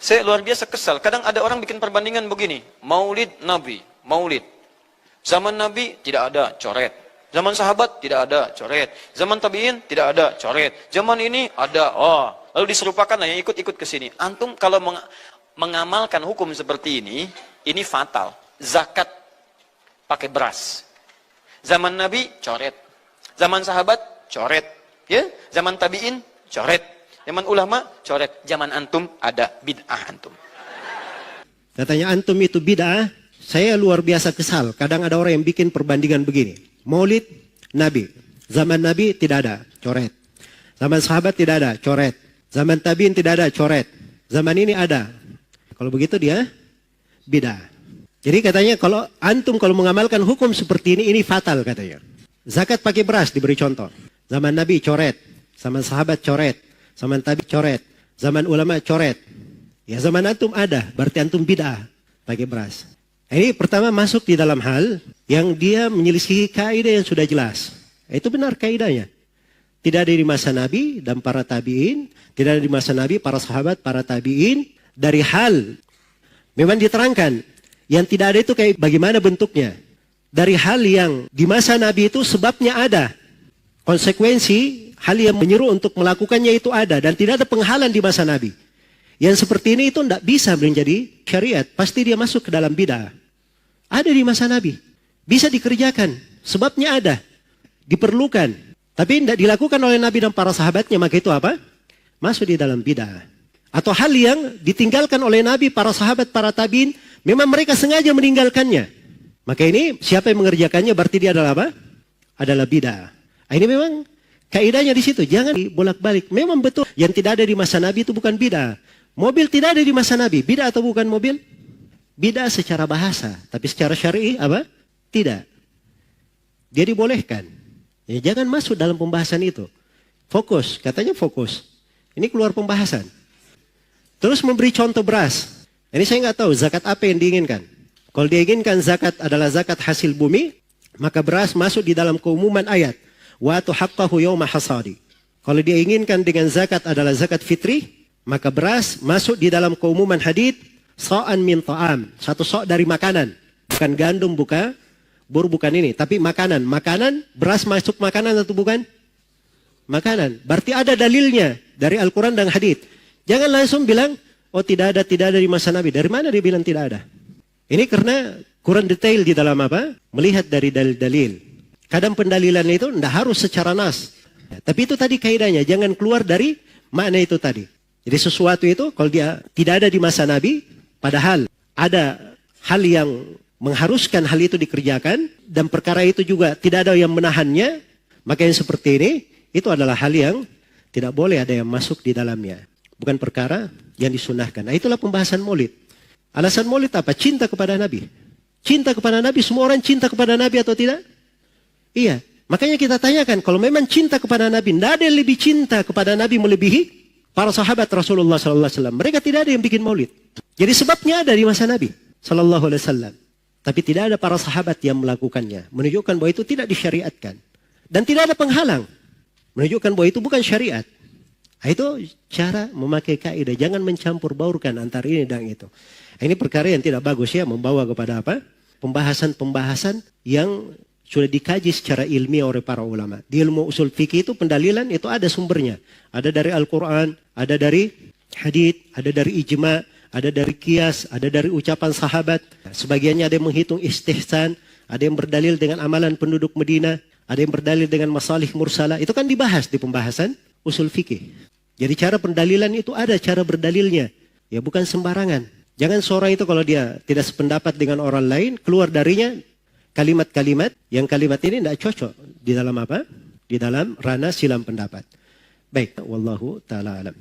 Saya luar biasa kesal. Kadang ada orang bikin perbandingan begini. Maulid Nabi, maulid. Zaman Nabi tidak ada, coret. Zaman sahabat tidak ada, coret. Zaman tabi'in tidak ada, coret. Zaman ini ada, lalu diserupakan yang ikut-ikut ke sini. Antum kalau mengamalkan hukum seperti ini fatal. Zakat pakai beras. Zaman Nabi coret. Zaman sahabat coret. Ya, zaman tabi'in coret. Zaman ulama coret. Zaman antum ada bid'ah antum. Katanya antum itu bid'ah. Saya luar biasa kesal. Kadang ada orang yang bikin perbandingan begini. Maulid Nabi. Zaman Nabi tidak ada, coret. Zaman sahabat tidak ada, coret. Zaman tabi'in tidak ada, coret. Zaman ini ada. Kalau begitu dia bid'ah. Jadi katanya kalau antum kalau mengamalkan hukum seperti ini fatal katanya. Zakat pakai beras diberi contoh. Zaman Nabi coret. Zaman sahabat coret. Zaman tabi'in coret. Zaman ulama coret. Ya zaman antum ada, berarti antum bid'ah pakai beras. Ini pertama masuk di dalam hal yang dia menyelisihi kaidah yang sudah jelas. Itu benar kaidahnya. Tidak ada di masa Nabi dan para tabi'in. Tidak ada di masa Nabi, para sahabat, para tabi'in. Dari hal, memang diterangkan. Yang tidak ada itu kayak bagaimana bentuknya. Dari hal yang di masa Nabi itu sebabnya ada. Konsekuensi, hal yang menyuruh untuk melakukannya itu ada. Dan tidak ada penghalang di masa Nabi. Yang seperti ini itu tidak bisa menjadi syariat. Pasti dia masuk ke dalam bid'ah. Ada di masa Nabi. Bisa dikerjakan. Sebabnya ada. Diperlukan. Tapi tidak dilakukan oleh Nabi dan para sahabatnya. Maka itu apa? Masuk di dalam bid'ah. Atau hal yang ditinggalkan oleh Nabi, para sahabat, para tabi'in. Memang mereka sengaja meninggalkannya. Maka ini siapa yang mengerjakannya berarti dia adalah apa? Adalah bid'ah. Ini memang kaidahnya di situ. Jangan bolak-balik. Memang betul. Yang tidak ada di masa Nabi itu bukan bid'ah. Mobil tidak ada di masa Nabi. Bid'ah atau bukan mobil? Bid'ah secara bahasa. Tapi secara syar'i apa? Tidak. Dia dibolehkan. Ya, jangan masuk dalam pembahasan itu. Fokus. Katanya fokus. Ini keluar pembahasan. Terus memberi contoh beras. Ini saya nggak tahu zakat apa yang diinginkan. Kalau diinginkan zakat adalah zakat hasil bumi, maka beras masuk di dalam keumuman ayat. Wa atu haqqahu yawma hasadi. Kalau dia inginkan dengan zakat adalah zakat fitri, maka beras masuk di dalam keumuman hadits sa'an min ta'am. Satu sok dari makanan. Bukan gandum, bukan bur, bukan ini. Tapi makanan. Makanan, beras masuk makanan atau bukan? Makanan. Berarti ada dalilnya dari Al-Quran dan hadits. Jangan langsung bilang, oh tidak ada di masa Nabi. Dari mana dia bilang tidak ada? Ini karena kurang detail di dalam apa? Melihat dari dalil-dalil. Kadang pendalilan itu tidak harus secara nas. Tapi itu tadi kaidahnya. Jangan keluar dari makna itu tadi. Jadi sesuatu itu kalau dia tidak ada di masa Nabi, padahal ada hal yang mengharuskan hal itu dikerjakan, dan perkara itu juga tidak ada yang menahannya, maka yang seperti ini, itu adalah hal yang tidak boleh ada yang masuk di dalamnya. Bukan perkara yang disunahkan. Nah itulah pembahasan maulid. Alasan maulid apa? Cinta kepada Nabi. Cinta kepada Nabi, semua orang cinta kepada Nabi atau tidak? Iya. Makanya kita tanyakan, kalau memang cinta kepada Nabi, tidak ada yang lebih cinta kepada Nabi melebihi para sahabat Rasulullah SAW. Mereka tidak ada yang bikin maulid. Jadi sebabnya ada di masa Nabi SAW. Tapi tidak ada para sahabat yang melakukannya. Menunjukkan bahwa itu tidak disyariatkan. Dan tidak ada penghalang. Menunjukkan bahwa itu bukan syariat. Nah, itu cara memakai kaidah. Jangan mencampur baurkan antara ini dan itu. Ini perkara yang tidak bagus ya. Membawa kepada apa? Pembahasan-pembahasan yang sudah dikaji secara ilmiah oleh para ulama. Di ilmu usul fikih itu pendalilan itu ada sumbernya. Ada dari Al-Quran, ada dari hadits, ada dari ijma', ada dari qiyas, ada dari ucapan sahabat. Sebagiannya ada yang menghitung istihsan, ada yang berdalil dengan amalan penduduk Medina, ada yang berdalil dengan masalih mursalah. Itu kan dibahas di pembahasan usul fikih. Jadi cara pendalilan itu ada cara berdalilnya. Ya bukan sembarangan. Jangan seorang itu kalau dia tidak sependapat dengan orang lain, keluar darinya kalimat-kalimat yang kalimat ini tidak cocok di dalam apa? Di dalam ranah silam pendapat. Baik, wallahu ta'ala alam.